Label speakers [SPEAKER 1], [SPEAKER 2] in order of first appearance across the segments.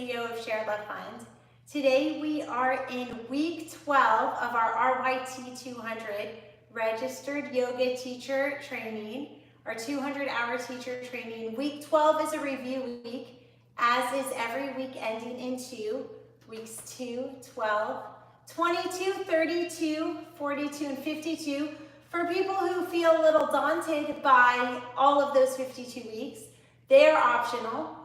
[SPEAKER 1] CEO of ShareLove.Fund. Today we are in week 12 of our RYT 200 registered yoga teacher training, our 200-hour teacher training. Week 12 is a review week, as is every week ending in 2. Weeks 2, 12, 22, 32, 42, and 52. For people who feel a little daunted by all of those 52 weeks, they are optional.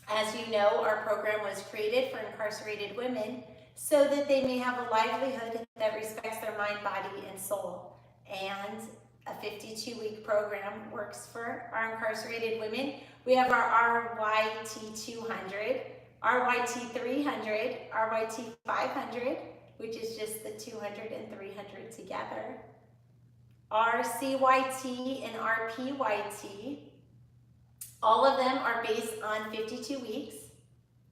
[SPEAKER 1] As you know, our program was created for incarcerated women so that they may have a livelihood that respects their mind, body, and soul. And a 52-week program works for our incarcerated women. We have our RYT 200, RYT 300, RYT 500, which is just the 200 and 300 together, RCYT and RPYT. All of them are based on 52 weeks.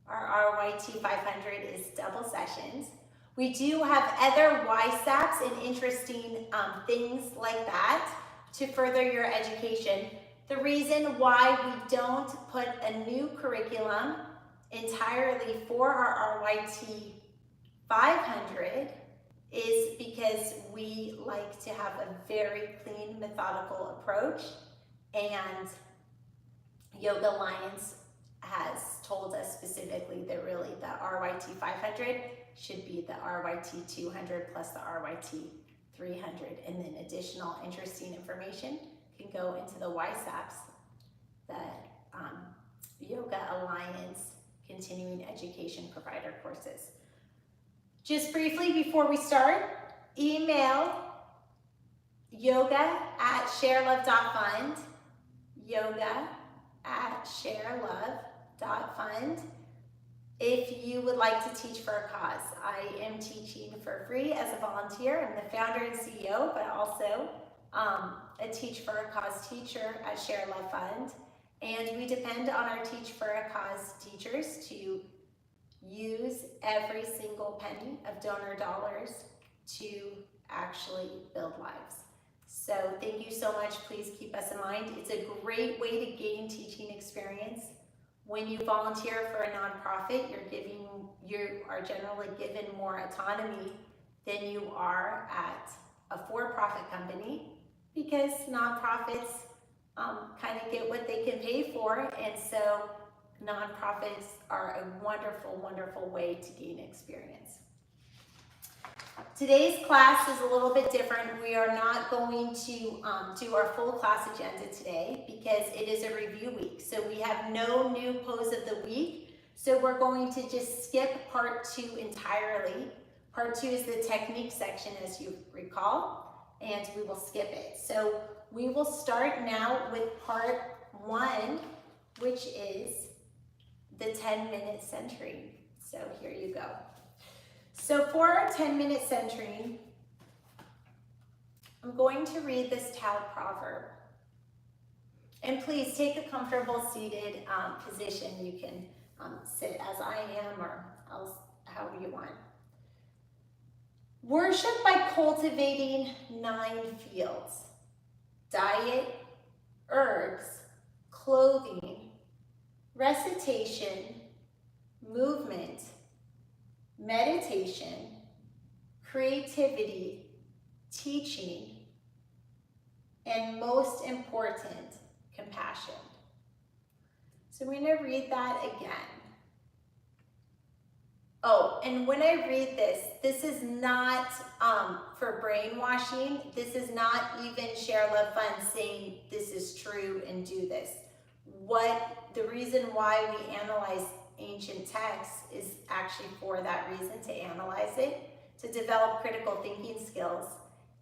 [SPEAKER 1] Our RYT 500 is double sessions. We do have other YSAPs and interesting things like that to further your education. The reason why we don't put a new curriculum entirely for our RYT 500 is because we like to have a very clean, methodical approach, and Yoga Alliance has told us specifically that really the RYT 500 should be the RYT 200 plus the RYT 300, and then additional interesting information can go into the YSAPs, the Yoga Alliance Continuing Education Provider courses. Just briefly before we start, email yoga@sharelove.fund, yoga@sharelove.fund. If you would like to teach for a cause. I am teaching for free as a volunteer. I'm the founder and CEO, but also a Teach for a Cause teacher at ShareLove.Fund. And we depend on our Teach for a Cause teachers to use every single penny of donor dollars to actually build lives. So thank you so much. Please keep us in mind. It's a great way to gain teaching experience. When you volunteer for a nonprofit, you are generally given more autonomy than you are at a for-profit company, because nonprofits kind of get what they can pay for, and so nonprofits are a wonderful, wonderful way to gain experience. Today's class is a little bit different. We are not going to do our full class agenda today because it is a review week. So we have no new pose of the week. So we're going to just skip part 2 entirely. Part 2 is the technique section, as you recall, and we will skip it. So we will start now with part 1, which is the 10-minute century. So here you go. So for our 10-minute century, I'm going to read this Tao proverb. And please take a comfortable seated position. You can sit as I am or else however you want. Worship by cultivating 9 fields: diet, herbs, clothing, recitation, movement, meditation, creativity, teaching, and most important, compassion. So I'm going to read that again. Oh, and when I read this, this is not for brainwashing. This is not even ShareLove.Fund saying this is true and do this. The reason why we analyze ancient texts is actually for that reason, to analyze it, to develop critical thinking skills.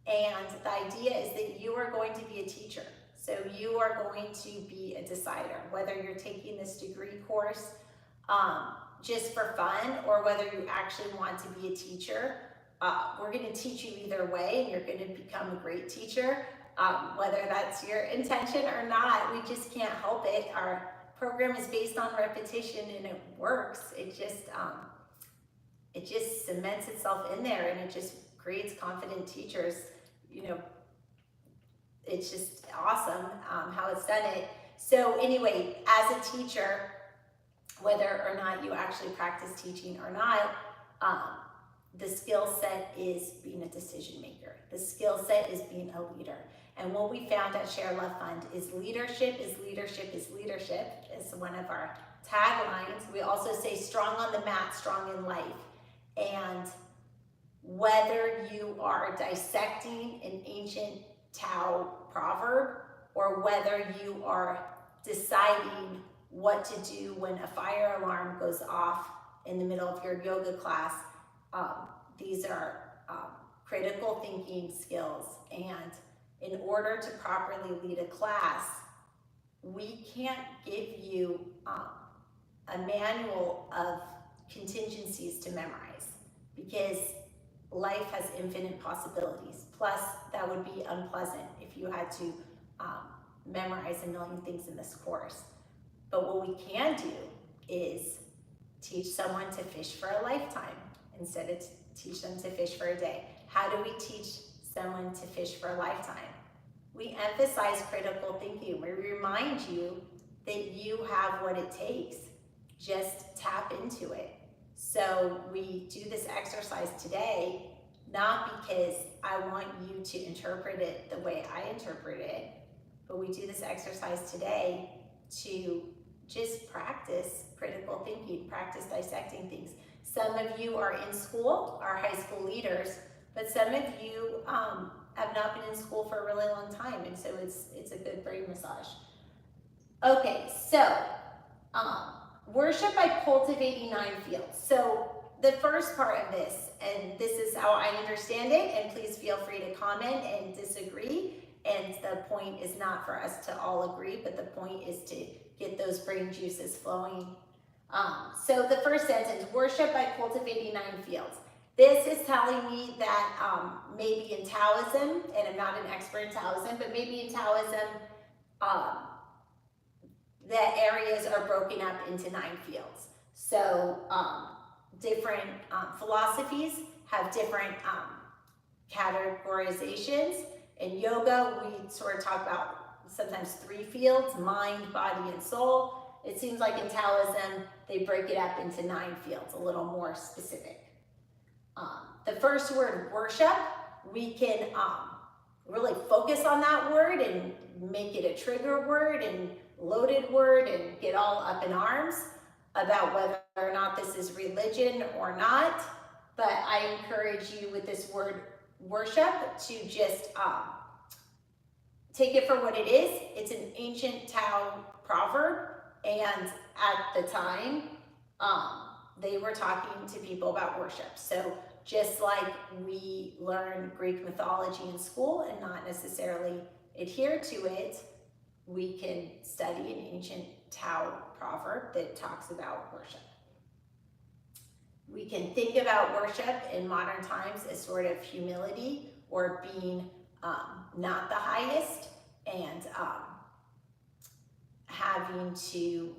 [SPEAKER 1] And the idea is that you are going to be a teacher. So you are going to be a decider, whether you're taking this degree course just for fun or whether you actually want to be a teacher. We're going to teach you either way, and you're going to become a great teacher, whether that's your intention or not. We just can't help it. Our program is based on repetition, and it works. It just cements itself in there, and it just creates confident teachers. You know, it's just awesome how it's done it. So anyway, as a teacher, whether or not you actually practice teaching or not, the skill set is being a decision maker. The skill set is being a leader. And what we found at ShareLove.Fund is leadership is leadership is leadership is one of our taglines. We also say strong on the mat, strong in life. And whether you are dissecting an ancient Tao proverb or whether you are deciding what to do when a fire alarm goes off in the middle of your yoga class, these are critical thinking skills. And in order to properly lead a class, we can't give you a manual of contingencies to memorize because life has infinite possibilities. Plus, that would be unpleasant if you had to memorize a million things in this course. But what we can do is teach someone to fish for a lifetime instead of teach them to fish for a day. How do we teach someone to fish for a lifetime? We emphasize critical thinking. We remind you that you have what it takes. Just tap into it. So we do this exercise today, not because I want you to interpret it the way I interpret it, but we do this exercise today to just practice critical thinking, practice dissecting things. Some of you are in school, are high school leaders, but some of you have not been in school for a really long time, and so it's a good brain massage. Okay, so worship by cultivating 9 fields. So the first part of this, and this is how I understand it, and please feel free to comment and disagree. And the point is not for us to all agree, but the point is to get those brain juices flowing. So the first sentence, worship by cultivating 9 fields. This is telling me that maybe in Taoism, and I'm not an expert in Taoism, but maybe in Taoism, the areas are broken up into 9 fields. So different philosophies have different categorizations. In yoga, we sort of talk about sometimes 3 fields, mind, body, and soul. It seems like in Taoism, they break it up into 9 fields, a little more specific. The first word, worship, we can really focus on that word and make it a trigger word and loaded word and get all up in arms about whether or not this is religion or not. But I encourage you with this word worship to just take it for what it is. It's an ancient Tao proverb, and at the time, they were talking to people about worship. So just like we learn Greek mythology in school and not necessarily adhere to it, we can study an ancient Tao proverb that talks about worship. We can think about worship in modern times as sort of humility or being not the highest and having to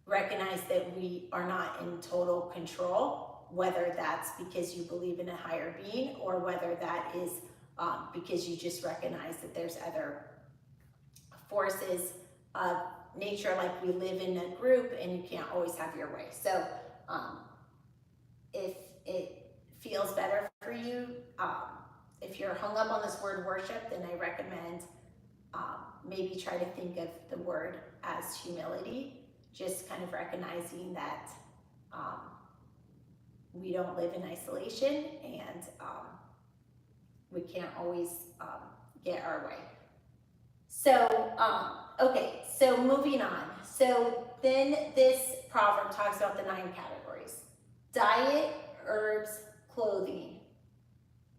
[SPEAKER 1] recognize that we are not in total control, whether that's because you believe in a higher being or whether that is because you just recognize that there's other forces of nature, like we live in a group and you can't always have your way. So if it feels better for you, if you're hung up on this word worship, then I recommend maybe try to think of the word as humility, just kind of recognizing that we don't live in isolation and we can't always get our way. So, okay, so moving on. So then this proverb talks about the 9 categories: diet, herbs, clothing.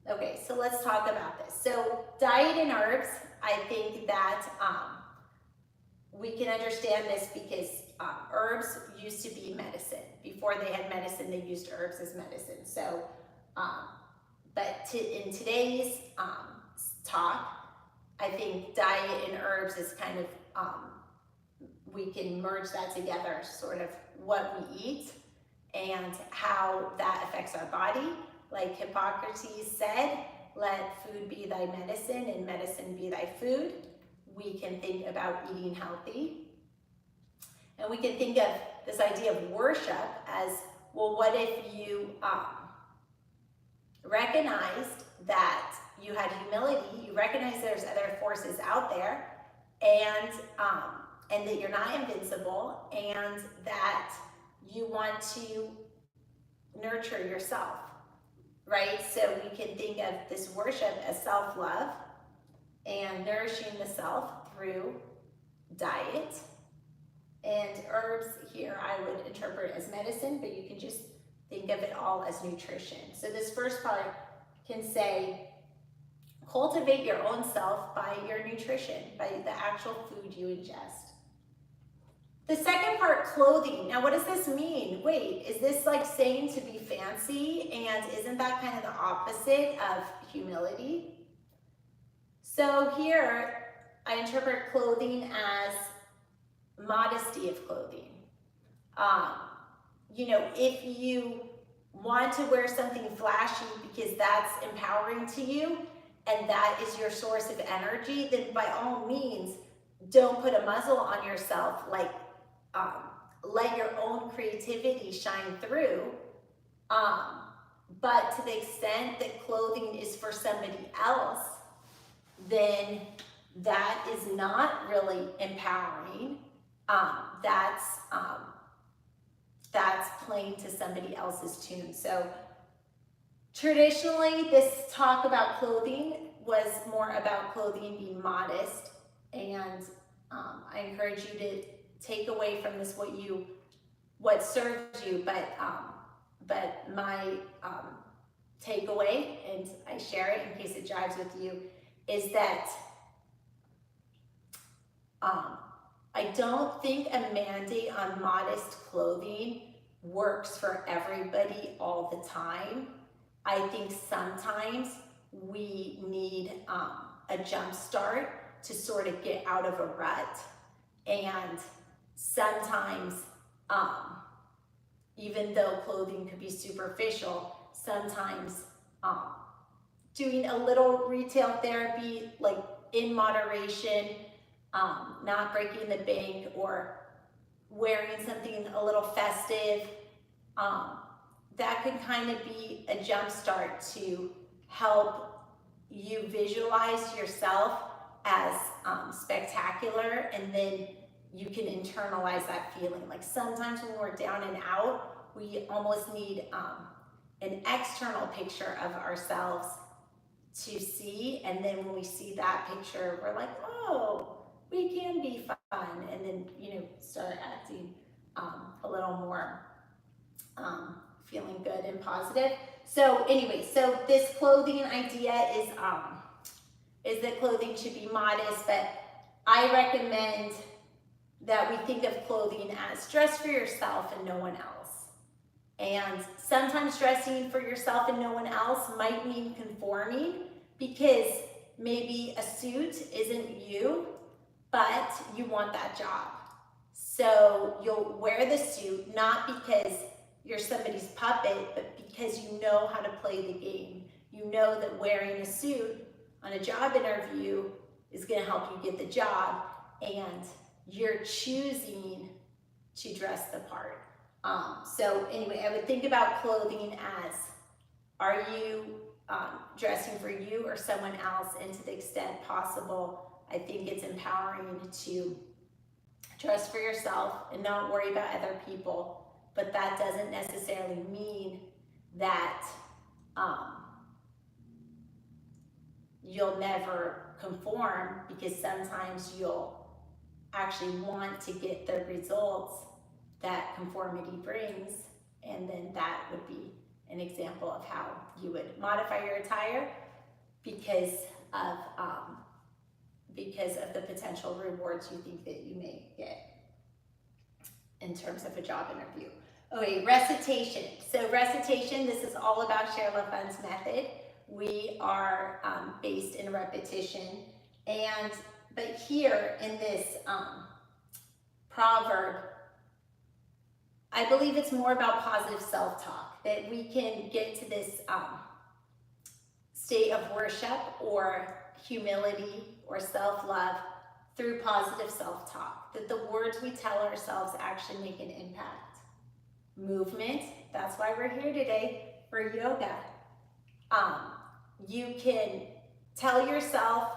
[SPEAKER 1] Okay, so let's talk about this. So diet and herbs, I think that we can understand this because herbs used to be medicine. Before they had medicine, they used herbs as medicine. So, but in today's talk, I think diet and herbs is kind of, we can merge that together, sort of what we eat and how that affects our body. Like Hippocrates said, let food be thy medicine and medicine be thy food. We can think about eating healthy. And we can think of this idea of worship as, well, what if you recognized that you had humility, you recognize there's other forces out there, and that you're not invincible, and that you want to nurture yourself, right? So we can think of this worship as self-love and nourishing the self through diet. And herbs here I would interpret as medicine, but you can just think of it all as nutrition. So this first part can say, cultivate your own self by your nutrition, by the actual food you ingest. The second part, clothing. Now, what does this mean? Wait, is this like saying to be fancy? And isn't that kind of the opposite of humility? So here, I interpret clothing as modesty of clothing. You know, if you want to wear something flashy because that's empowering to you, and that is your source of energy, then by all means, don't put a muzzle on yourself. Like, let your own creativity shine through. But to the extent that clothing is for somebody else, then that is not really empowering. That's playing to somebody else's tune. So traditionally, this talk about clothing was more about clothing being modest, and I encourage you to take away from this what serves you, but my takeaway, and I share it in case it jives with you, is that I don't think a mandate on modest clothing works for everybody all the time. I think sometimes we need a jump start to sort of get out of a rut. And sometimes, even though clothing could be superficial, sometimes doing a little retail therapy, like in moderation, not breaking the bank, or wearing something a little festive, that could kind of be a jump start to help you visualize yourself as spectacular, and then you can internalize that feeling. Like sometimes when we're down and out, we almost need an external picture of ourselves to see, and then when we see that picture, we're like, oh, we can be fun, and then, you know, start acting a little more feeling good and positive. So anyway, so this clothing idea is that clothing should be modest, but I recommend that we think of clothing as dress for yourself and no one else. And sometimes dressing for yourself and no one else might mean conforming, because maybe a suit isn't you, but you want that job. So you'll wear the suit, not because you're somebody's puppet, but because you know how to play the game. You know that wearing a suit on a job interview is going to help you get the job, and you're choosing to dress the part. So anyway, I would think about clothing as, are you dressing for you or someone else? And to the extent possible, I think it's empowering to dress for yourself and not worry about other people. But that doesn't necessarily mean that you'll never conform, because sometimes you'll actually want to get the results that conformity brings, and then that would be an example of how you would modify your attire because of the potential rewards you think that you may get in terms of a job interview. Okay, recitation. So recitation, this is all about ShareLove.Fund's method. We are based in repetition, but here in this proverb, I believe it's more about positive self-talk, that we can get to this state of worship or humility or self-love through positive self-talk. that the words we tell ourselves actually make an impact. Movement, that's why we're here today for yoga. You can tell yourself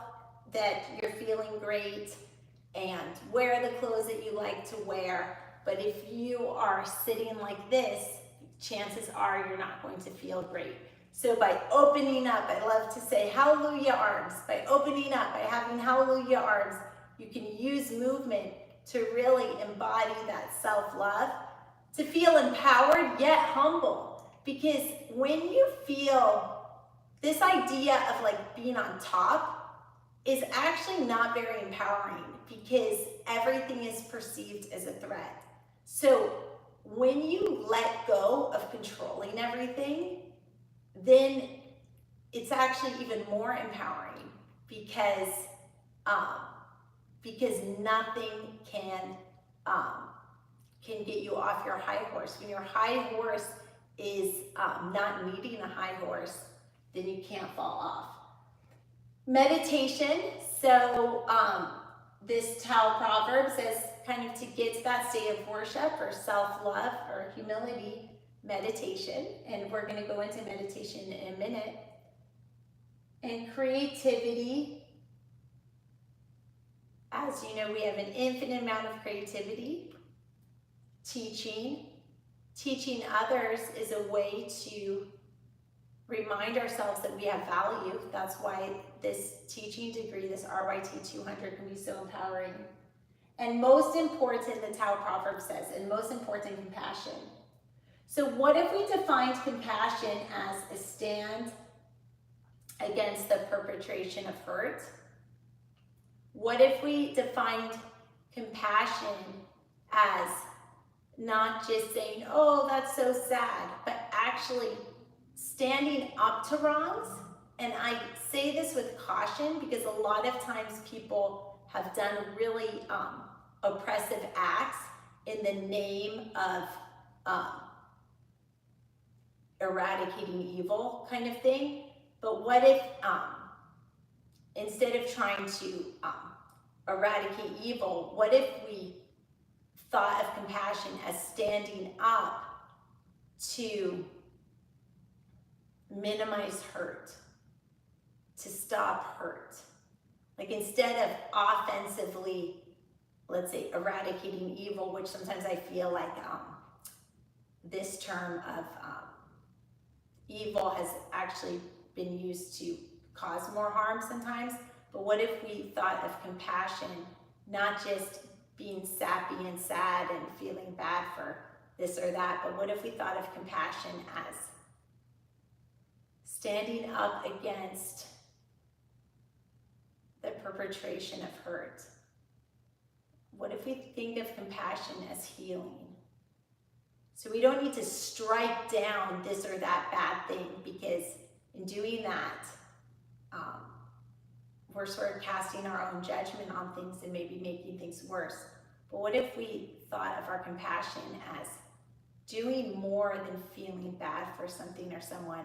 [SPEAKER 1] that you're feeling great and wear the clothes that you like to wear, but if you are sitting like this, chances are you're not going to feel great. So by opening up, I love to say hallelujah arms. By opening up, by having hallelujah arms, you can use movement to really embody that self-love, to feel empowered yet humble. Because when you feel this idea of like being on top is actually not very empowering, because everything is perceived as a threat. So when you let go of controlling everything, then it's actually even more empowering, because nothing can get you off your high horse. When your high horse is not needing a high horse, then you can't fall off. Meditation. So this Tao proverb says kind of to get to that state of worship or self-love or humility, meditation. And we're going to go into meditation in a minute. And creativity. As you know, we have an infinite amount of creativity. Teaching others is a way to remind ourselves that we have value. That's why this teaching degree, this RYT 200, can be so empowering. And most important, the Tao proverb says, and most important, compassion. So what if we defined compassion as a stand against the perpetration of hurt? What if we defined compassion as not just saying, oh, that's so sad, but actually standing up to wrongs? And I say this with caution because a lot of times people have done really oppressive acts in the name of eradicating evil kind of thing. But what if instead of trying to eradicate evil, what if we thought of compassion as standing up to minimize hurt, to stop hurt? Like instead of offensively, let's say, eradicating evil, which sometimes I feel like this term of evil has actually been used to cause more harm sometimes. But what if we thought of compassion, not just being sappy and sad and feeling bad for this or that, but what if we thought of compassion as standing up against the perpetration of hurt? What if we think of compassion as healing? So we don't need to strike down this or that bad thing, because in doing that, we're sort of casting our own judgment on things and maybe making things worse. But what if we thought of our compassion as doing more than feeling bad for something or someone?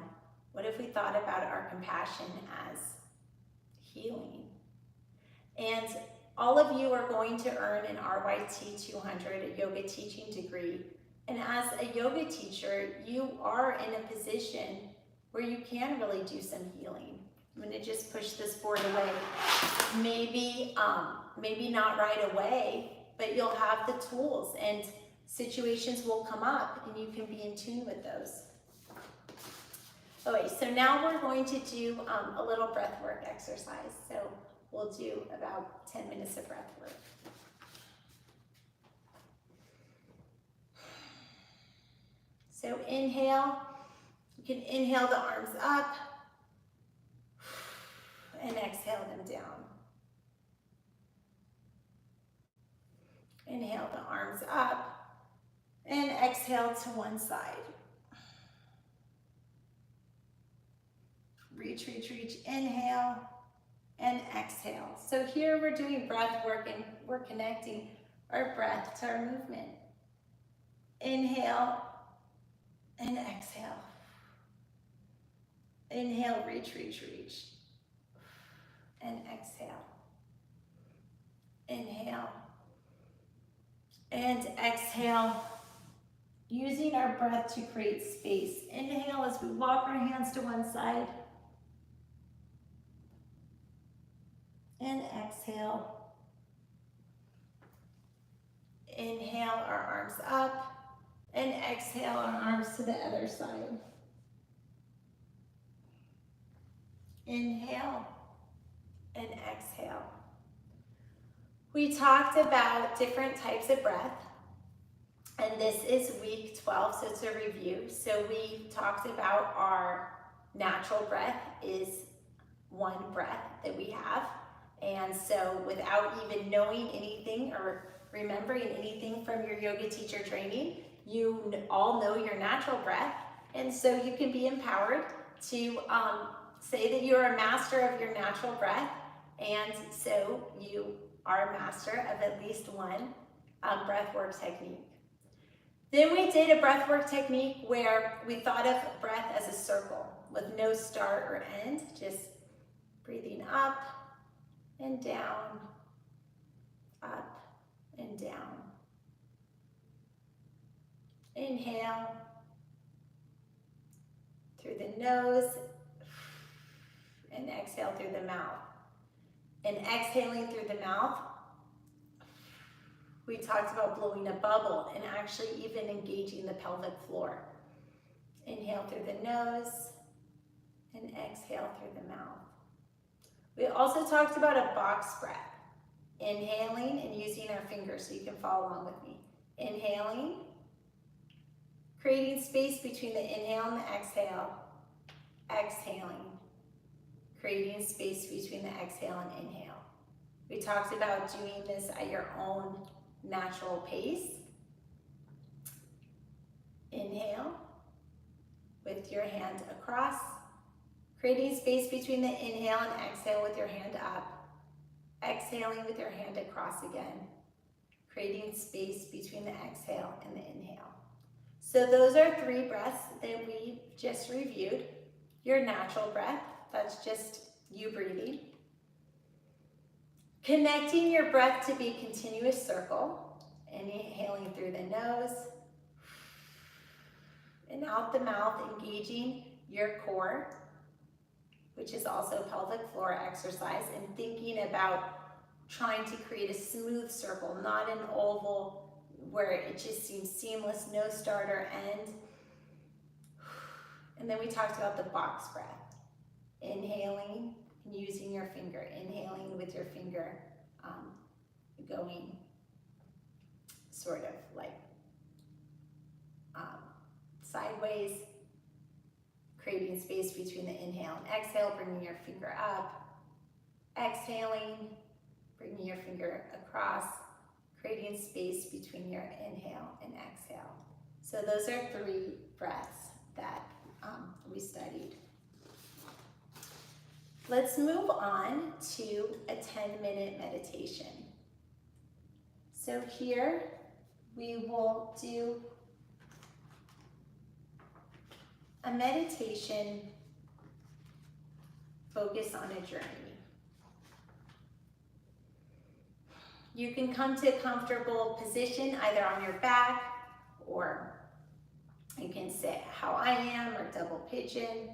[SPEAKER 1] What if we thought about our compassion as healing? And all of you are going to earn an RYT 200, a yoga teaching degree. And as a yoga teacher, you are in a position where you can really do some healing. I'm going to just push this board away. Maybe not right away, but you'll have the tools and situations will come up and you can be in tune with those. Okay, so now we're going to do a little breath work exercise. So we'll do about 10 minutes of breath work. So inhale, you can inhale the arms up and exhale them down. Inhale the arms up and exhale to one side. Reach, reach, reach, inhale and exhale. So here we're doing breath work and we're connecting our breath to our movement. Inhale and exhale. Inhale, reach, reach, reach. And exhale. Inhale And exhale, using our breath to create space. Inhale as we walk our hands to one side. And exhale. Inhale, our arms up. And exhale, our arms to the other side. Inhale and exhale. We talked about different types of breath. And this is week 12, so it's a review. So we talked about our natural breath is one breath that we have. And so without even knowing anything or remembering anything from your yoga teacher training, you all know your natural breath. And so you can be empowered to say that you're a master of your natural breath. And so you are a master of at least one breathwork technique. Then we did a breathwork technique where we thought of breath as a circle with no start or end, just breathing up and down, up and down. Inhale through the nose and exhale through the mouth. And exhaling through the mouth, we talked about blowing a bubble and actually even engaging the pelvic floor. Inhale through the nose and exhale through the mouth. We also talked about a box breath. Inhaling and using our fingers so you can follow along with me. Inhaling, creating space between the inhale and the exhale. Exhaling, creating space between the exhale and inhale. We talked about doing this at your own natural pace. Inhale with your hand across, creating space between the inhale and exhale with your hand up. Exhaling with your hand across again, creating space between the exhale and the inhale. So those are 3 breaths that we just reviewed. Your natural breath, that's just you breathing. Connecting your breath to be a continuous circle, inhaling through the nose and out the mouth, engaging your core, which is also pelvic floor exercise, and thinking about trying to create a smooth circle, not an oval where it just seems seamless, no start or end. And then we talked about the box breath, inhaling and using your finger, inhaling with your finger going sort of like sideways, creating space between the inhale and exhale, bringing your finger up, exhaling, bringing your finger across, creating space between your inhale and exhale. So those are 3 breaths that we studied. Let's move on to a 10-minute meditation. So here we will do a meditation focused on a journey. You can come to a comfortable position either on your back, or you can sit how I am or double pigeon.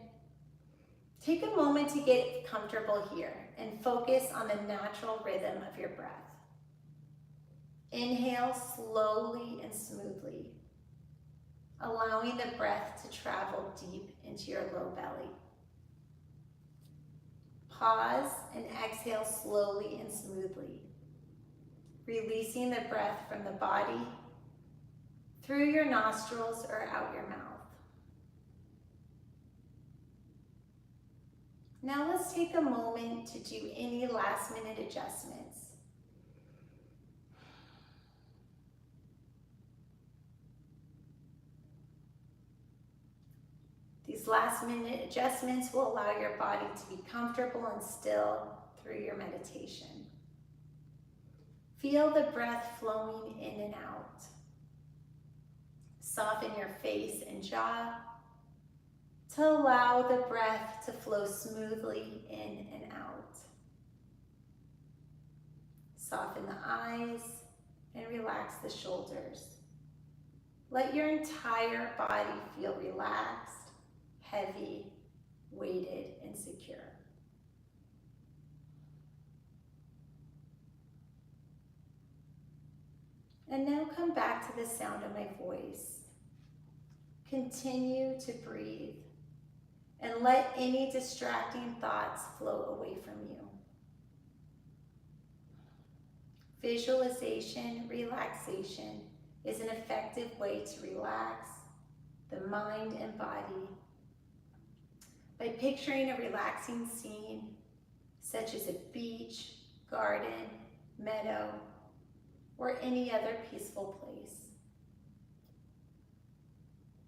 [SPEAKER 1] Take a moment to get comfortable here and focus on the natural rhythm of your breath. Inhale slowly and smoothly, allowing the breath to travel deep into your low belly. Pause and exhale slowly and smoothly, releasing the breath from the body through your nostrils or out your mouth. Now let's take a moment to do any last-minute adjustments. These last-minute adjustments will allow your body to be comfortable and still through your meditation. Feel the breath flowing in and out. Soften your face and jaw to allow the breath to flow smoothly in and out. Soften the eyes and relax the shoulders. Let your entire body feel relaxed, heavy, weighted, and secure. And now come back to the sound of my voice. Continue to breathe and let any distracting thoughts flow away from you. Visualization, relaxation is an effective way to relax the mind and body by picturing a relaxing scene such as a beach, garden, meadow, or any other peaceful place.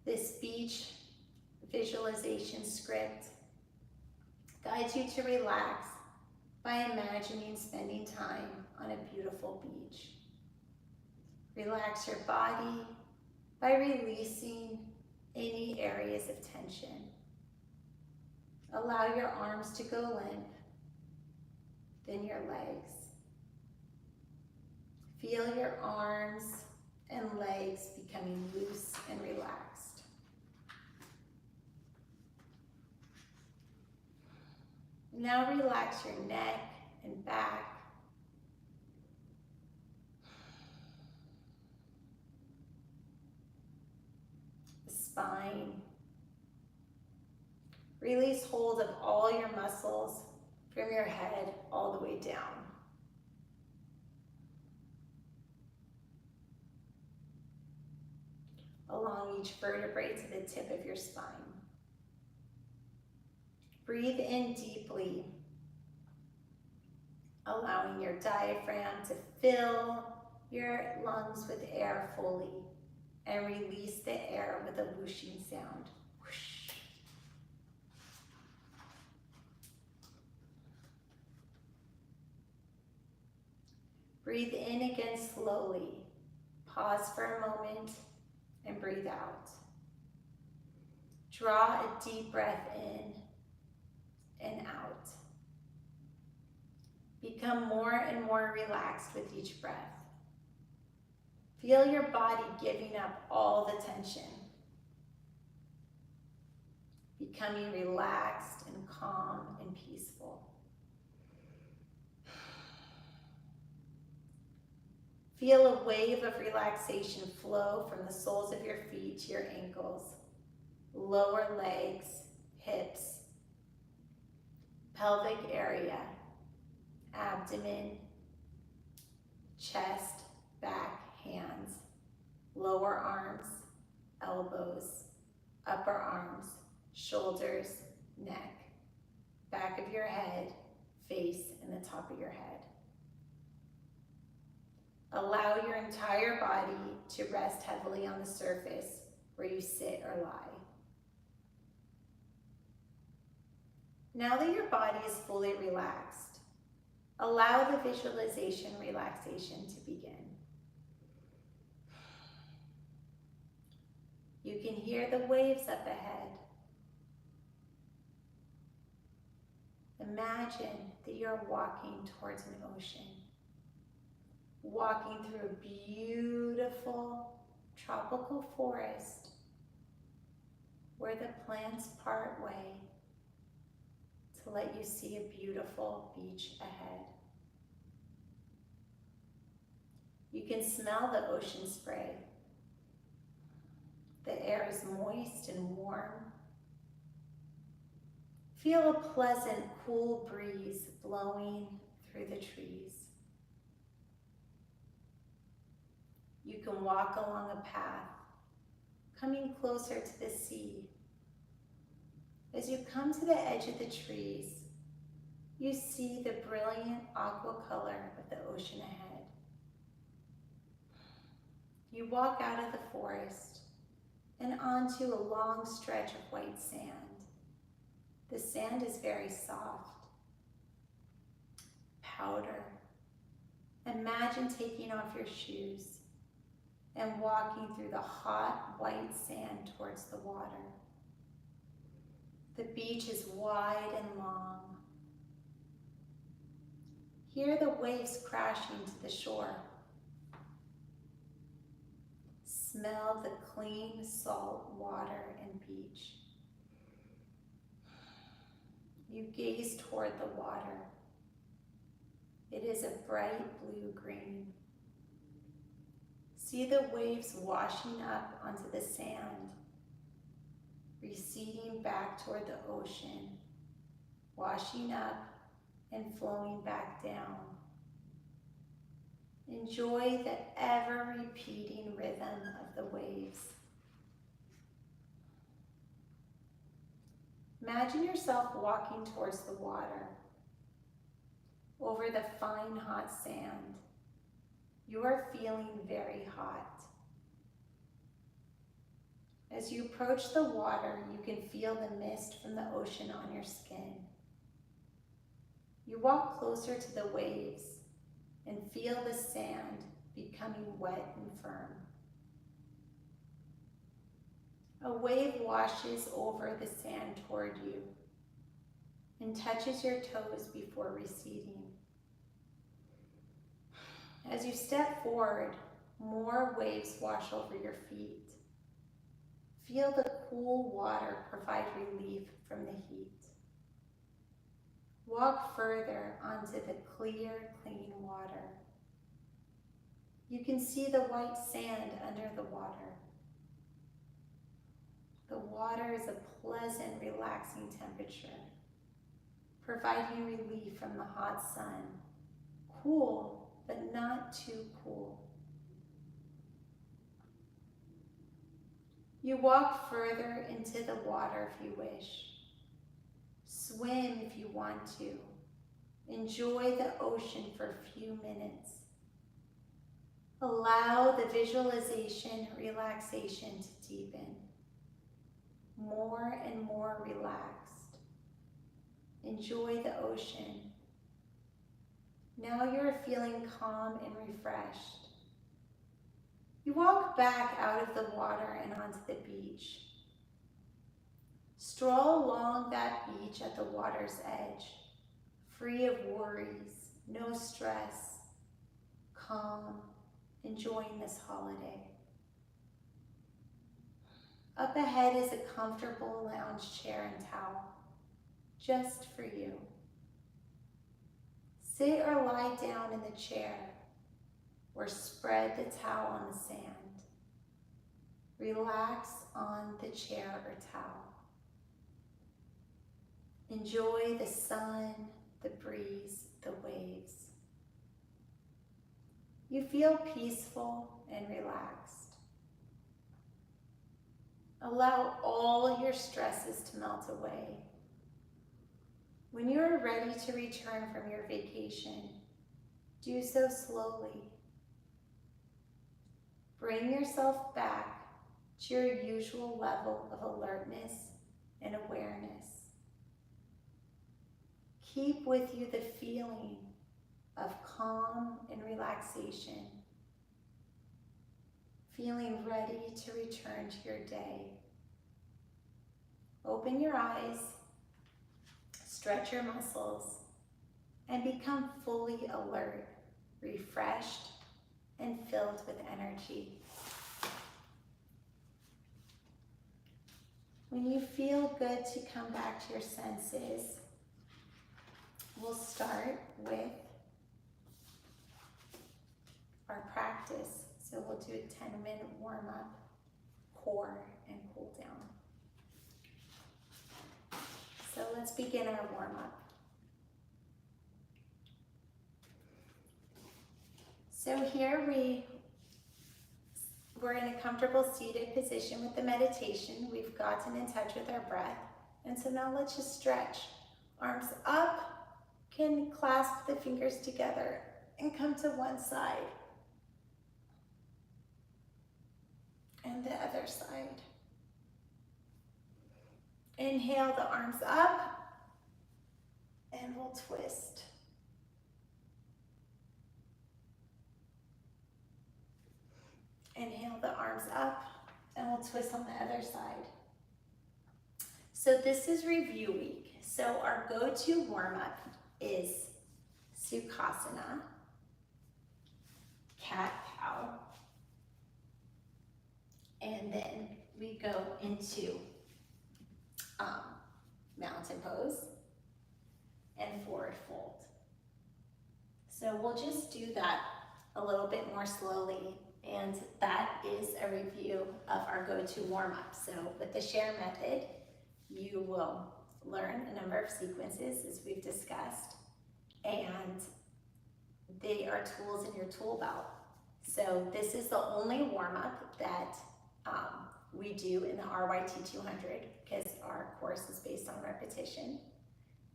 [SPEAKER 1] This beach visualization script guides you to relax by imagining spending time on a beautiful beach. Relax your body by releasing any areas of tension. Allow your arms to go limp, then your legs. Feel your arms and legs becoming loose and relaxed. Now relax your neck and back. The spine. Release hold of all your muscles from your head all the way down. Along each vertebrae to the tip of your spine. Breathe in deeply, allowing your diaphragm to fill your lungs with air fully, and release the air with a whooshing sound. Whoosh. Breathe in again slowly. Pause for a moment and breathe out. Draw a deep breath in and out. Become more and more relaxed with each breath. Feel your body giving up all the tension, becoming relaxed and calm and peaceful. Feel a wave of relaxation flow from the soles of your feet to your ankles, lower legs, hips, pelvic area, abdomen, chest, back, hands, lower arms, elbows, upper arms, shoulders, neck, back of your head, face, and the top of your head. Allow your entire body to rest heavily on the surface where you sit or lie. Now that your body is fully relaxed, allow the visualization relaxation to begin. You can hear the waves up ahead. Imagine that you're walking towards an ocean, walking through a beautiful tropical forest where the plants part way to let you see a beautiful beach ahead. You can smell the ocean spray. The air is moist and warm. Feel a pleasant, cool breeze blowing through the trees. You can walk along a path, coming closer to the sea. As you come to the edge of the trees, you see the brilliant aqua color of the ocean ahead. You walk out of the forest and onto a long stretch of white sand. The sand is very soft, powder. Imagine taking off your shoes and walking through the hot white sand towards the water. The beach is wide and long. Hear the waves crashing to the shore. Smell the clean salt water and beach. You gaze toward the water. It is a bright blue-green. See the waves washing up onto the sand, receding back toward the ocean, washing up and flowing back down. Enjoy the ever-repeating rhythm of the waves. Imagine yourself walking towards the water, over the fine hot sand. You are feeling very hot. As you approach the water, you can feel the mist from the ocean on your skin. You walk closer to the waves and feel the sand becoming wet and firm. A wave washes over the sand toward you and touches your toes before receding. As you step forward, more waves wash over your feet. Feel the cool water provide relief from the heat. Walk further onto the clear, clean water. You can see the white sand under the water. The water is a pleasant, relaxing temperature, providing relief from the hot sun. Cool, but not too cool. You walk further into the water if you wish. Swim if you want to. Enjoy the ocean for a few minutes. Allow the visualization, relaxation to deepen. More and more relaxed. Enjoy the ocean. Now you're feeling calm and refreshed. You walk back out of the water and onto the beach. Stroll along that beach at the water's edge, free of worries, no stress, calm, enjoying this holiday. Up ahead is a comfortable lounge chair and towel, just for you. Sit or lie down in the chair, or spread the towel on the sand. Relax on the chair or towel. Enjoy the sun, the breeze, the waves. You feel peaceful and relaxed. Allow all your stresses to melt away. When you are ready to return from your vacation, do so slowly. Bring yourself back to your usual level of alertness and awareness. Keep with you the feeling of calm and relaxation, feeling ready to return to your day. Open your eyes, stretch your muscles, and become fully alert, refreshed, and filled with energy. When you feel good to come back to your senses, we'll start with our practice. So we'll do a 10-minute warm-up, core, and cool down. So let's begin our warm-up. So here we're in a comfortable seated position with the meditation. We've gotten in touch with our breath. And so now let's just stretch. Arms up, can clasp the fingers together and come to one side. And the other side. Inhale the arms up and we'll twist. Inhale the arms up and we'll twist on the other side. So this is review week. So our go-to warm-up is Sukhasana, cat-cow, And then we go into mountain pose and forward fold. So we'll just do that a little bit more slowly, and that is a review of our go-to warm-up. So with the share method, you will learn a number of sequences as we've discussed, and they are tools in your tool belt. So this is the only warm-up that we do in the RYT 200 because our course is based on repetition.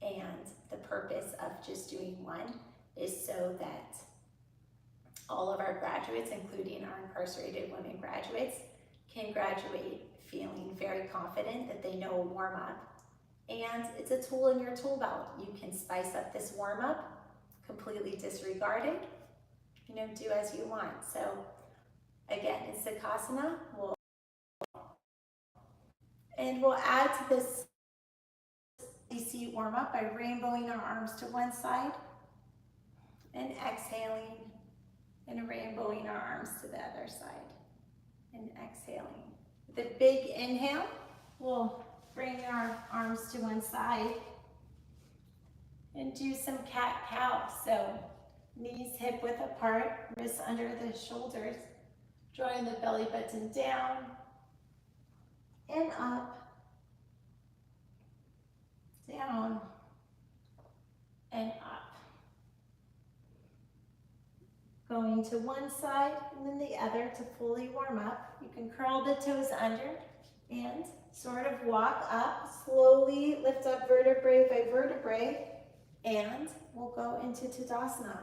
[SPEAKER 1] And the purpose of just doing one is so that all of our graduates, including our incarcerated women graduates, can graduate feeling very confident that they know a warm-up. And it's a tool in your tool belt. You can spice up this warm-up, completely disregard it, do as you want. So again, it's Sukhasana. We'll add to this DC warm-up by rainbowing our arms to one side and exhaling and rainbowing our arms to the other side and exhaling. With a big inhale, we'll bring our arms to one side and do some cat-cow. So knees hip width apart, wrists under the shoulders, drawing the belly button down and up, down and up. Going to one side and then the other to fully warm up. You can curl the toes under and sort of walk up, slowly lift up vertebrae by vertebrae, and we'll go into Tadasana.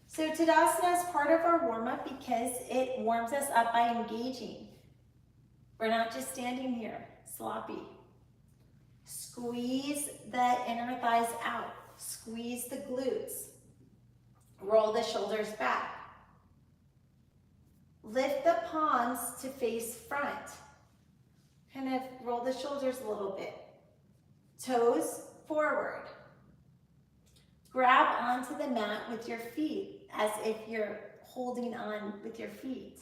[SPEAKER 1] So Tadasana is part of our warm-up because it warms us up by engaging. We're not just standing here, sloppy. Squeeze the inner thighs out. Squeeze the glutes. Roll the shoulders back. Lift the palms to face front. Kind of roll the shoulders a little bit. Toes forward. Grab onto the mat with your feet as if you're holding on with your feet.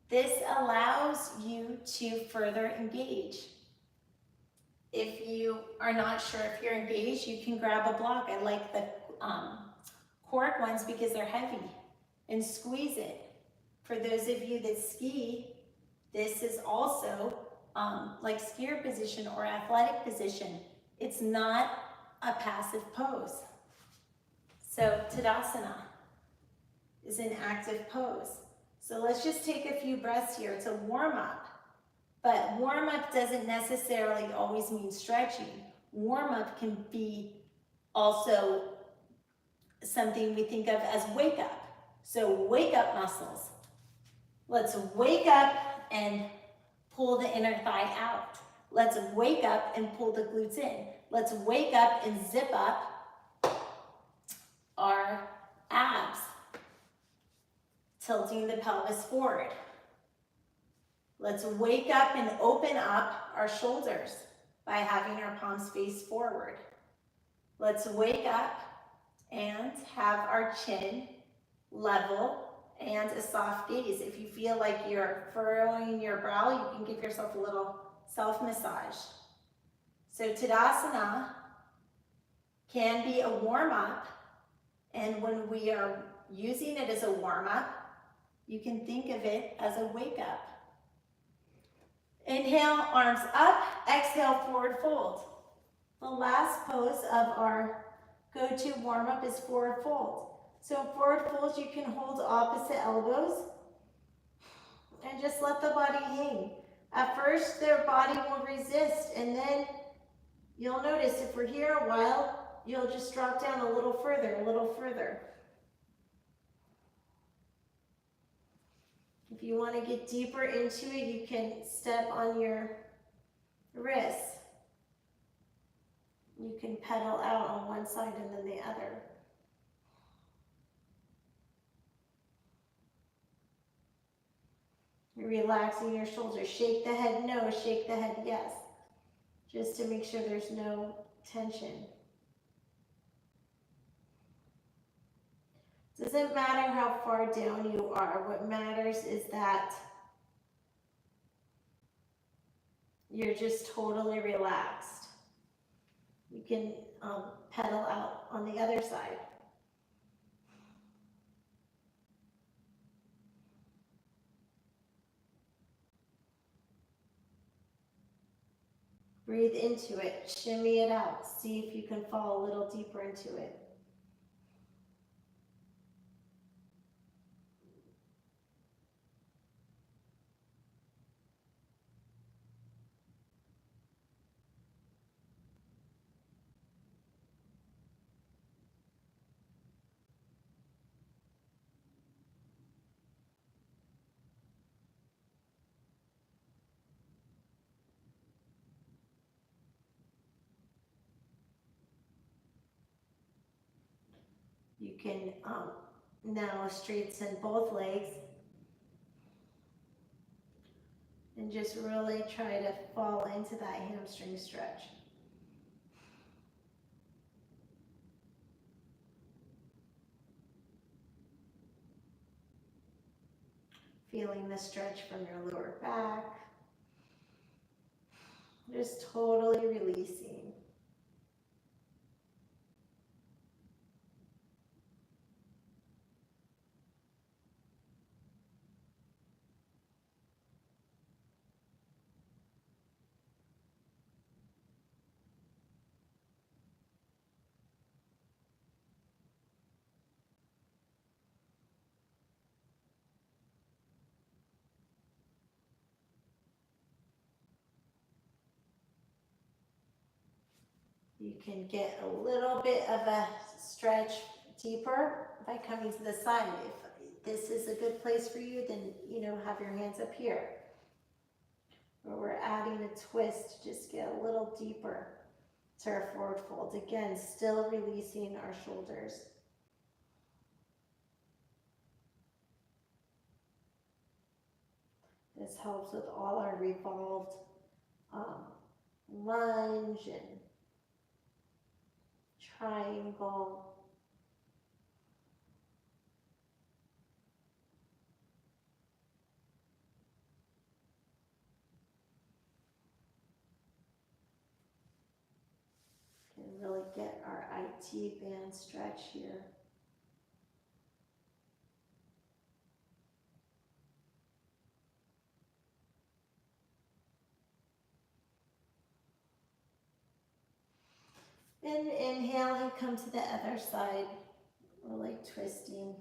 [SPEAKER 1] This allows you to further engage. If you are not sure if you're engaged, you can grab a block. I like the cork ones because they're heavy, and squeeze it. For those of you that ski, this is also like skier position or athletic position. It's not a passive pose. So Tadasana is an active pose. So let's just take a few breaths here to warm up. But warm up doesn't necessarily always mean stretching. Warm up can be also something we think of as wake up. So wake up muscles. Let's wake up and pull the inner thigh out. Let's wake up and pull the glutes in. Let's wake up and zip up our abs, tilting the pelvis forward. Let's wake up and open up our shoulders by having our palms face forward. Let's wake up and have our chin level and a soft gaze. If you feel like you're furrowing your brow, you can give yourself a little self-massage. So Tadasana can be a warm-up, and when we are using it as a warm-up, you can think of it as a wake-up. Inhale, arms up, exhale, forward fold. The last pose of our go-to warm-up is forward fold. So in forward folds, you can hold opposite elbows and just let the body hang. At first, their body will resist, and then you'll notice if we're here a while, you'll just drop down a little further, a little further. If you want to get deeper into it, you can step on your wrists. You can pedal out on one side and then the other. You're relaxing your shoulders. Shake the head no, shake the head yes. Just to make sure there's no tension. Doesn't matter how far down you are. What matters is that you're just totally relaxed. You can pedal out on the other side. Breathe into it, shimmy it out. See if you can fall a little deeper into it. You can now straighten both legs and just really try to fall into that hamstring stretch. Feeling the stretch from your lower back. Just totally releasing. You can get a little bit of a stretch deeper by coming to the side. If this is a good place for you, then have your hands up here. Where we're adding a twist, just get a little deeper to our forward fold. Again, still releasing our shoulders. This helps with all our revolved lunge and triangle. Can really get our IT band stretch here. And inhale and come to the other side, really twisting.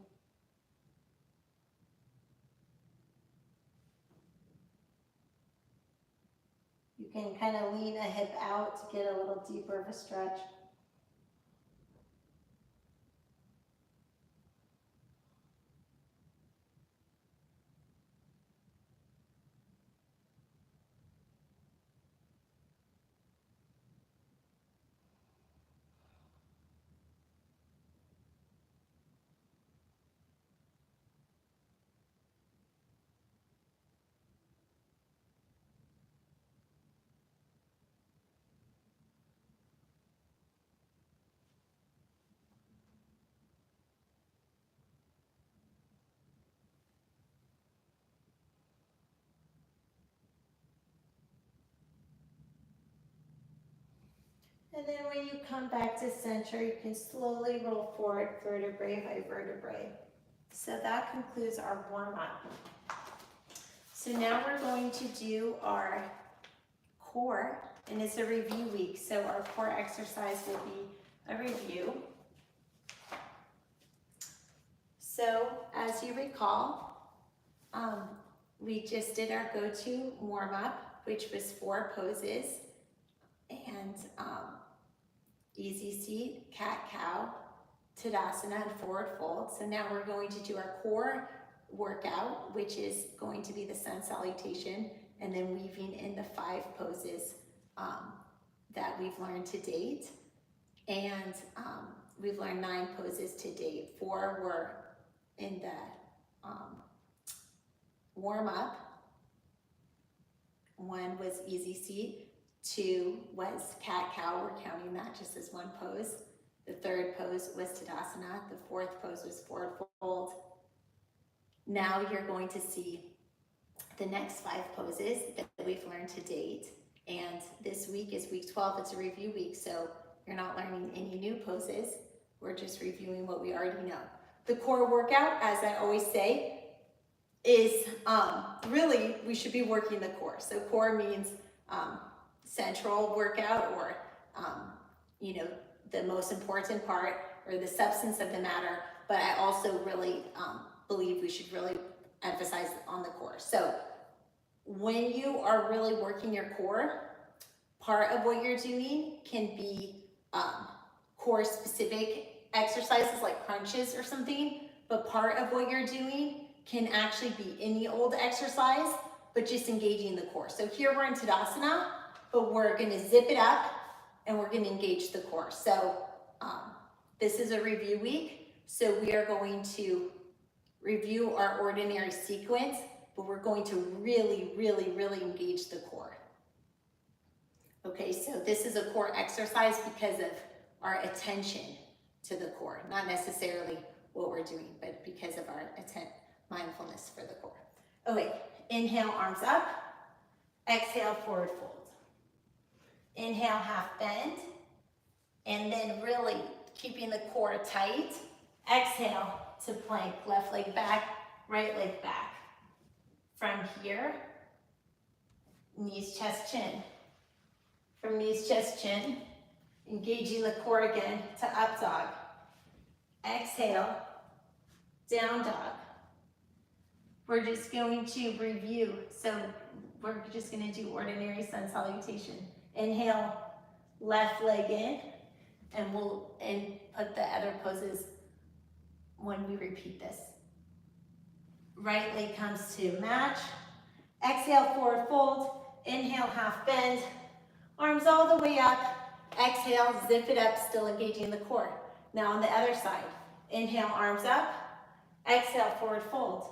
[SPEAKER 1] You can kind of lean a hip out to get a little deeper of a stretch. And then when you come back to center, you can slowly roll forward vertebrae by vertebrae. So that concludes our warm-up. So now we're going to do our core, and it's a review week. So our core exercise will be a review. So as you recall, we just did our go-to warm-up, which was 4 poses, and easy seat, cat-cow, Tadasana, and forward fold. So now we're going to do our core workout, which is going to be the sun salutation, and then weaving in the 5 poses that we've learned to date. And we've learned 9 poses to date. 4 were in the warm-up. 1 was easy seat. 2 was cat-cow, we're counting that just as 1 pose. The 3rd pose was Tadasana. The 4th pose was forward fold. Now you're going to see the next 5 poses that we've learned to date. And this week is week 12, it's a review week, so you're not learning any new poses. We're just reviewing what we already know. The core workout, as I always say, is really, we should be working the core. So core means central workout, or you know, the most important part or the substance of the matter, but I also really believe we should really emphasize on the core. So when you are really working your core, part of what you're doing can be core specific exercises like crunches or something, but part of what you're doing can actually be any old exercise, but just engaging the core. So here we're in Tadasana, but we're gonna zip it up and we're gonna engage the core. So this is a review week, so we are going to review our ordinary sequence, but we're going to really, really, really engage the core. Okay, so this is a core exercise because of our attention to the core, not necessarily what we're doing, but because of our mindfulness for the core. Okay, inhale, arms up. Exhale, forward fold. Inhale, half bend. And then really keeping the core tight. Exhale to plank, left leg back, right leg back. From here, knees, chest, chin. From knees, chest, chin, engaging the core again to up dog. Exhale, down dog. We're just going to review. So we're just going to do ordinary sun salutation. Inhale, left leg in, and we'll put the other poses when we repeat this. Right leg comes to match. Exhale, forward fold. Inhale, half bend. Arms all the way up. Exhale, zip it up, still engaging the core. Now on the other side. Inhale, arms up. Exhale, forward fold.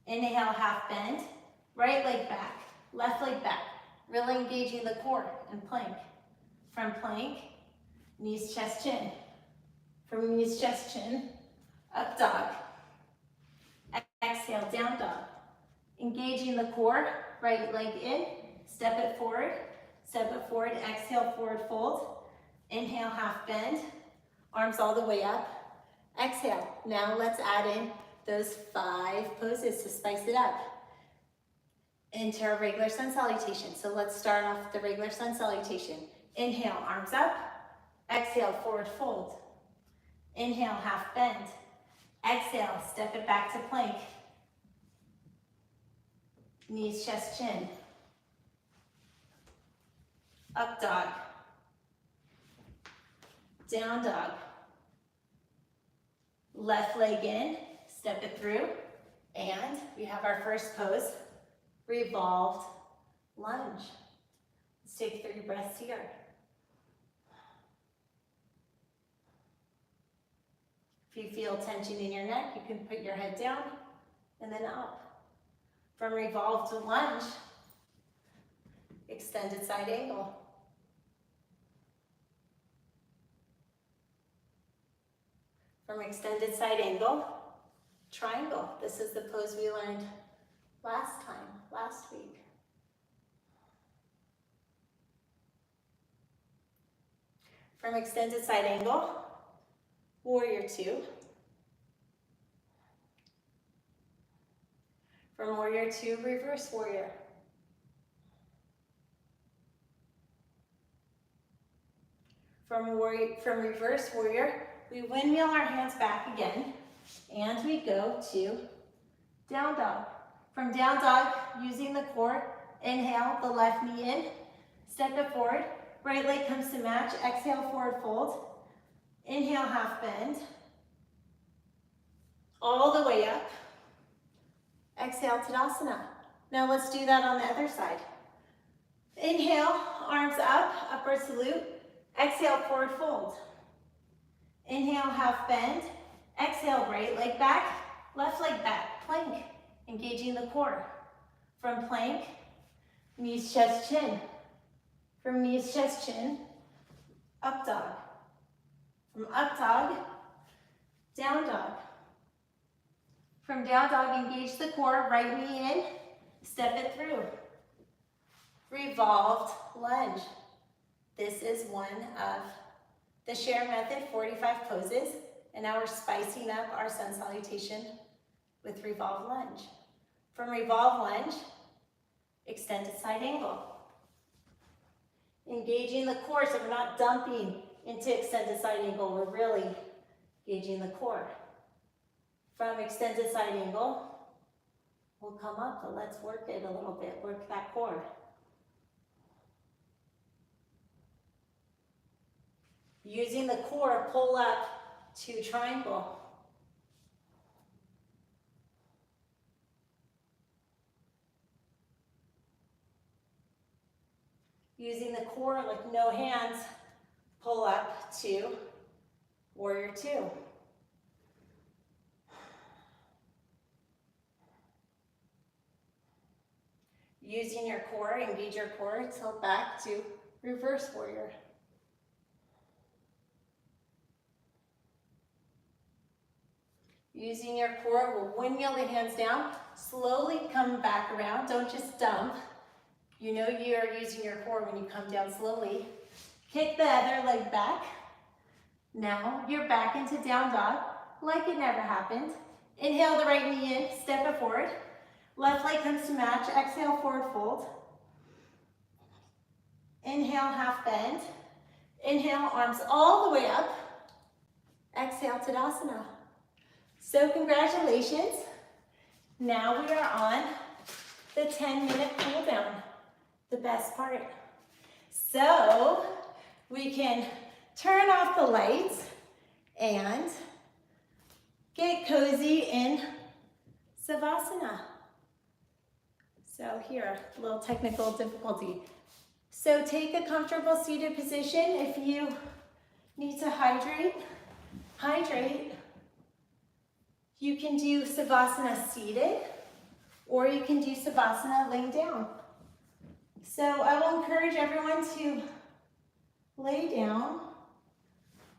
[SPEAKER 1] Inhale, half bend. Right leg back. Left leg back. Really engaging the core and plank. From plank, knees, chest, chin. From knees, chest, chin, up dog. Exhale, down dog. Engaging the core, right leg in, step it forward, exhale, forward fold. Inhale, half bend, arms all the way up. Exhale, now let's add in those 5 poses to spice it up into our regular sun salutation. So let's start off the regular sun salutation. Inhale, arms up. Exhale, forward fold. Inhale, half bend. Exhale, step it back to plank. Knees, chest, chin. Up dog. Down dog. Left leg in, step it through, and we have our first pose, revolved lunge. Let's take 3 breaths here. If you feel tension in your neck, you can put your head down and then up. From revolve to lunge, extended side angle. From extended side angle, triangle. This is the pose we learned last week. From extended side angle, warrior 2. From warrior 2, reverse warrior. From reverse warrior, we windmill our hands back again, and we go to down dog. From down dog, using the core, inhale, the left knee in, step it forward, right leg comes to match, exhale, forward fold, inhale, half bend, all the way up, exhale, Tadasana. Now let's do that on the other side. Inhale, arms up, upward salute, exhale, forward fold. Inhale, half bend. Exhale, right leg back, left leg back, plank, engaging the core. From plank, knees, chest, chin. From knees, chest, chin, up dog. From up dog, down dog. From down dog, engage the core, right knee in, step it through. revolved lunge. This is one of the Share Method 45 poses, and now we're spicing up our sun salutation with revolved lunge. From revolved lunge, extended side angle. Engaging the core so we're not dumping into extended side angle, we're really engaging the core. From extended side angle, we'll come up, but let's work it a little bit, work that core. Using the core, pull up to triangle. Using the core like no hands, pull up to warrior two. Using your core, engage your core, tilt back to reverse warrior. Using your core, we'll windmill the hands down, slowly come back around, don't just dump. You know you are using your core when you come down slowly. Kick the other leg back. Now you're back into down dog, like it never happened. Inhale the right knee in, step it forward. Left leg comes to match, exhale, forward fold. Inhale, half bend. Inhale, arms all the way up. Exhale, Tadasana. So congratulations. Now we are on the 10-minute cool down, the best part. So we can turn off the lights and get cozy in Savasana. So here, a little technical difficulty. So take a comfortable seated position. If you need to hydrate. You can do Savasana seated, or you can do Savasana laying down. So I will encourage everyone to lay down.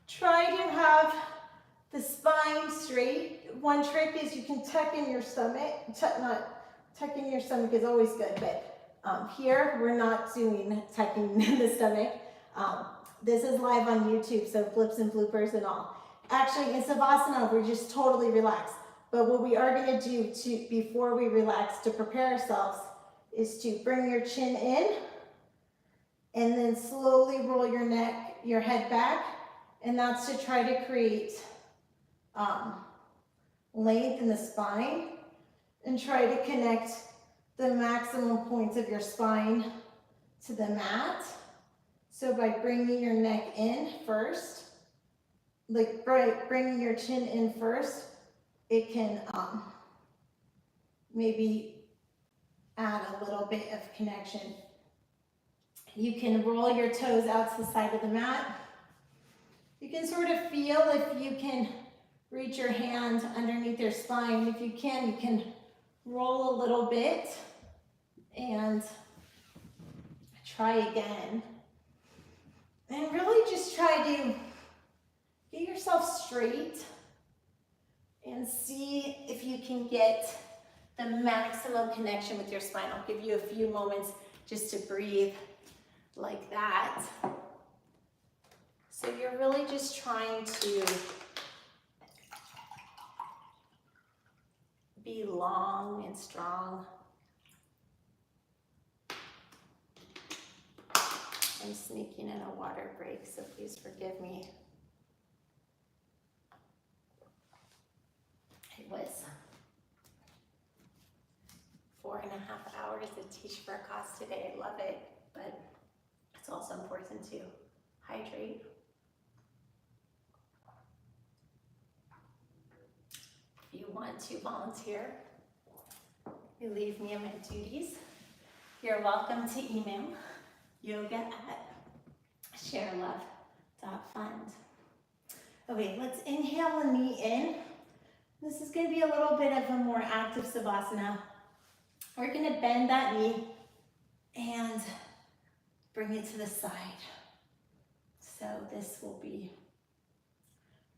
[SPEAKER 1] Try to have the spine straight. One trick is you can tuck in your stomach. Tucking in your stomach is always good, but here we're not doing tucking in the stomach. This is live on YouTube, so flips and bloopers and all. Actually, in Savasana, we're just totally relaxed. But what we are going to do before we relax to prepare ourselves is to bring your chin in and then slowly roll your head back. And that's to try to create length in the spine and try to connect the maximum points of your spine to the mat. So by bringing your neck in first, like bringing your chin in first, it can maybe add a little bit of connection. You can roll your toes out to the side of the mat. You can sort of feel if you can reach your hand underneath your spine. If you can roll a little bit and try again. And really just try to get yourself straight and see if you can get the maximum connection with your spine. I'll give you a few moments just to breathe like that. So you're really just trying to be long and strong. I'm sneaking in a water break, so please forgive me. It was 4.5 hours to teach for a class today. I love it, but it's also important to hydrate. If you want to volunteer, relieve me of my duties, you're welcome to email yoga@ShareLove.Fund. Okay, let's inhale the knee in. This is going to be a little bit of a more active Savasana. We're going to bend that knee and bring it to the side. So this will be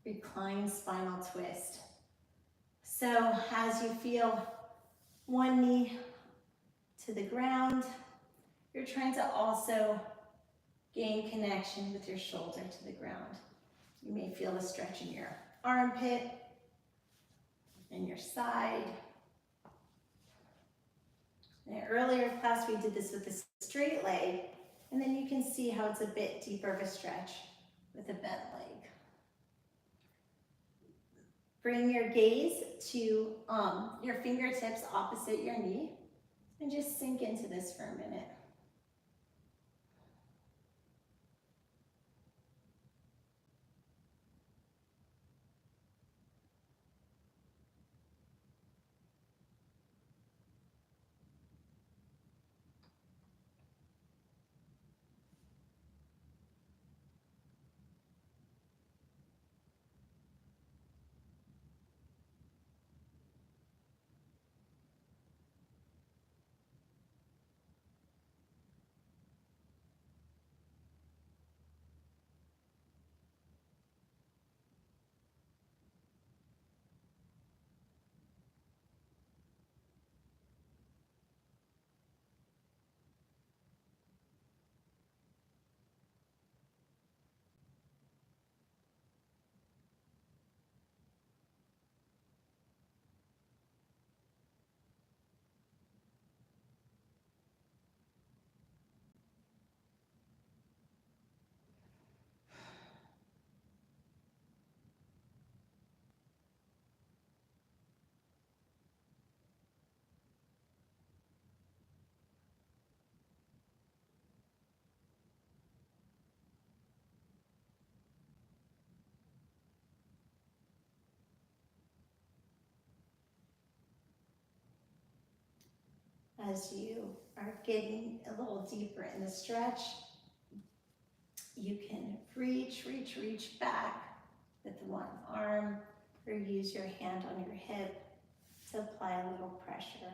[SPEAKER 1] reclined spinal twist. So as you feel one knee to the ground you're trying to also gain connection with your shoulder to the ground. You may feel a stretch in your armpit and your side. In an earlier class, we did this with a straight leg, and then you can see how it's a bit deeper of a stretch with a bent leg. Bring your gaze to your fingertips opposite your knee, and just sink into this for a minute. As you are getting a little deeper in the stretch, you can reach back with one arm, or use your hand on your hip to apply a little pressure.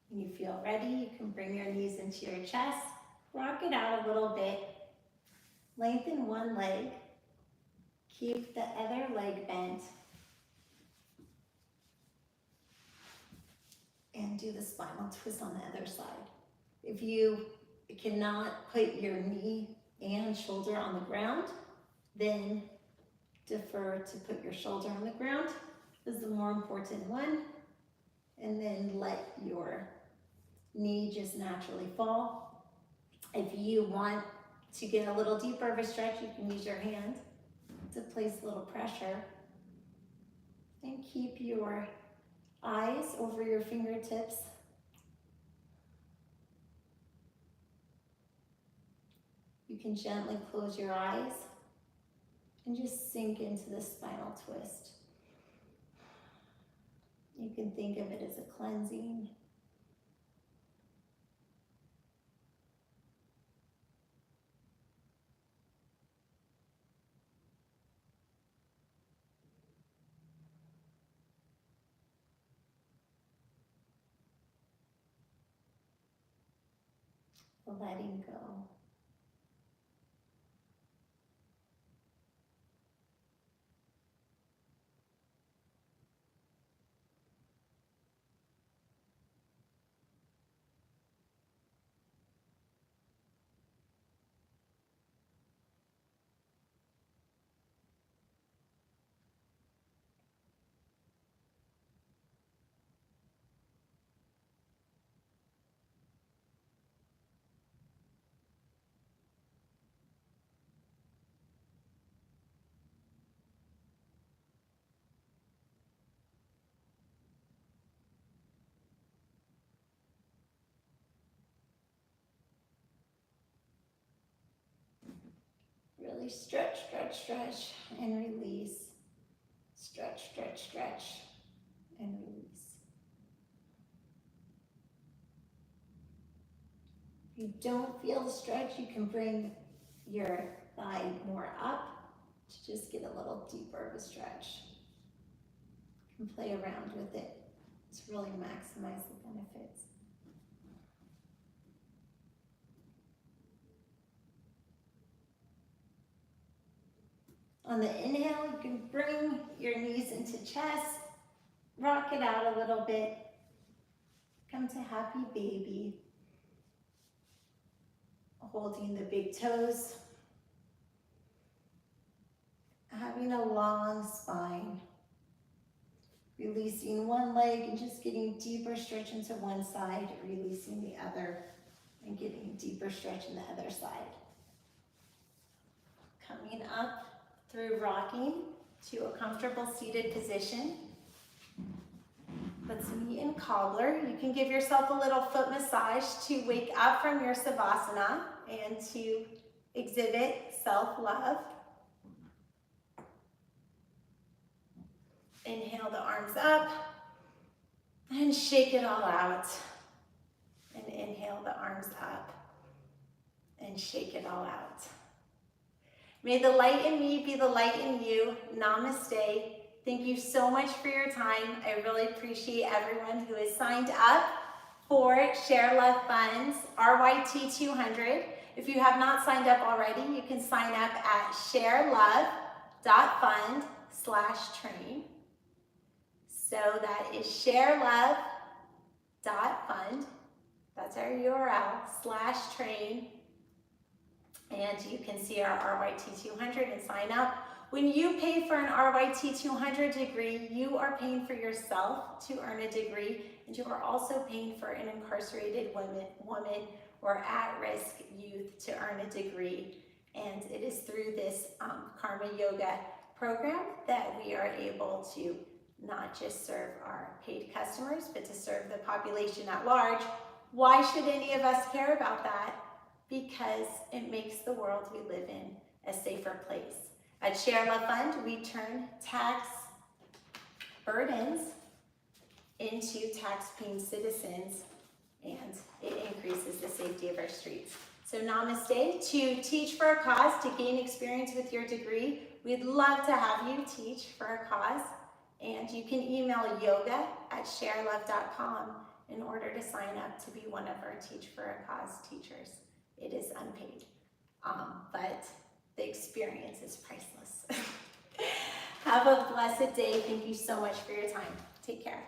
[SPEAKER 1] When you feel ready, you can bring your knees into your chest, rock it out a little bit, lengthen one leg, keep the other leg bent, and do the spinal twist on the other side. If you cannot put your knee and shoulder on the ground, then defer to put your shoulder on the ground. This is the more important one. And then let your knee just naturally fall. If you want to get a little deeper of a stretch, you can use your hand to place a little pressure. And keep your eyes over your fingertips. You can gently close your eyes and just sink into the spinal twist. You can think of it as a cleansing. Letting go. Really stretch, and release. Stretch, and release. If you don't feel the stretch, you can bring your thigh more up to just get a little deeper of a stretch. You can play around with it to really maximize the benefits. On the inhale, you can bring your knees into chest, rock it out a little bit. Come to happy baby. Holding the big toes. Having a long spine. Releasing one leg and just getting deeper stretch into one side, releasing the other and getting deeper stretch in the other side. Coming up through rocking to a comfortable seated position. Let's meet in cobbler. You can give yourself a little foot massage to wake up from your savasana and to exhibit self-love. Inhale the arms up and shake it all out. And inhale the arms up and shake it all out. May the light in me be the light in you. Namaste. Thank you so much for your time. I really appreciate everyone who has signed up for ShareLove.Fund's RYT 200. If you have not signed up already, you can sign up at ShareLove.Fund/train. So that is ShareLove.Fund. That's our URL, /train. And you can see our RYT 200 and sign up. When you pay for an RYT 200 degree, you are paying for yourself to earn a degree, and you are also paying for an incarcerated woman or at-risk youth to earn a degree. And it is through this Karma Yoga program that we are able to not just serve our paid customers, but to serve the population at large. Why should any of us care about that? Because it makes the world we live in a safer place. At ShareLove.Fund, we turn tax burdens into tax-paying citizens, and it increases the safety of our streets. So namaste. To teach for a cause, to gain experience with your degree, we'd love to have you teach for a cause. And you can email yoga@sharelove.com in order to sign up to be one of our Teach for a Cause teachers. It is unpaid, but the experience is priceless. Have a blessed day. Thank you so much for your time. Take care.